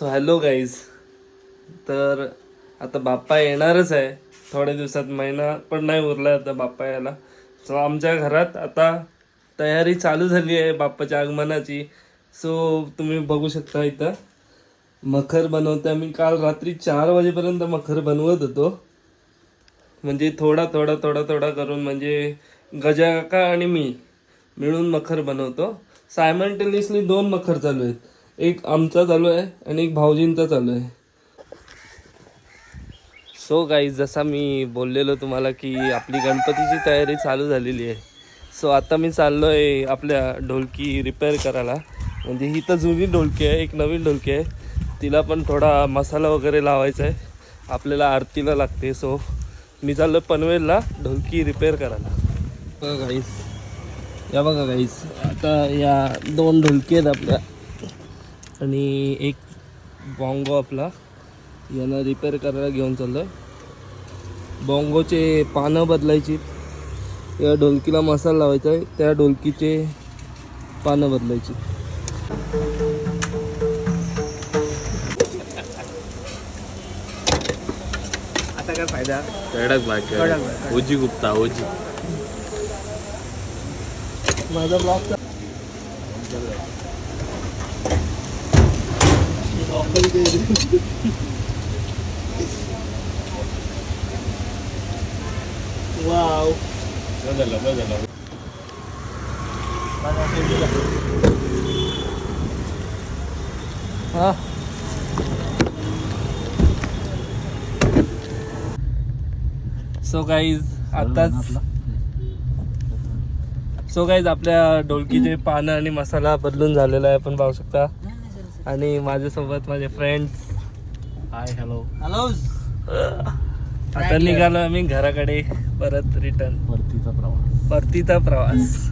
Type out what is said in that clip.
So hello guys. तर आता बाप्पा येणारच आहे थोड्या दिवसात, महिना पण नाही उरला आता बाप्पा यायला. सो आमच्या घरात आता तयारी चालू झाली आहे बाप्पाच्या आगमनाची. सो तुम्ही बघू शकता इथं मखर बनवते. मी काल रात्री 4 वाजेपर्यंत मखर बनवत होतो. म्हणजे थोडा थोडा थोडा थोडा करून, म्हणजे गजाका आणि मी मिळून मखर बनवतो. सायमल्टेनियसली 2 मखर चालू आहेत. एक आमचा चालू आहे आणि एक भाऊजींचा चालू आहे. सो गाईज, जसा मी बोललेलो तुम्हाला की आपली गणपतीची तयारी चालू झालेली आहे. सो आता मी चाललो आहे आपल्या ढोलकी रिपेअर करायला. म्हणजे ही तर जुनी ढोलकी आहे, एक नवीन ढोलकी आहे. तिला पण थोडा मसाला वगैरे लावायचा आहे, आपल्याला आरतीला लागते. सो मी चाललो पनवेलला ढोलकी रिपेअर करायला. बघा गाईज, या बघा गाईज, आता या 2 ढोलकी आहेत आपल्या आणि एक बॉंगो आपला. यांना रिपेअर करायला घेऊन चाललो आहे. बॉंगोचे पानं बदलायची, या ढोलकीला मसाला लावायचा आहे, त्या ढोलकीचे पानं बदलायची. आता काय फायदा? कडक बाकी ओजी गुप्ता ओजी. माझा ब्लॉग वाव. हा सो गाईज आपल्या ढोलकीचे पानं आणि मसाला बदलून झालेला आहे, आपण पाहू शकता. आणि माझ्यासोबत माझे फ्रेंड्स. Hi hello hello. आता निघालो आम्ही घराकडे परत रिटर्न. परतीचा प्रवास.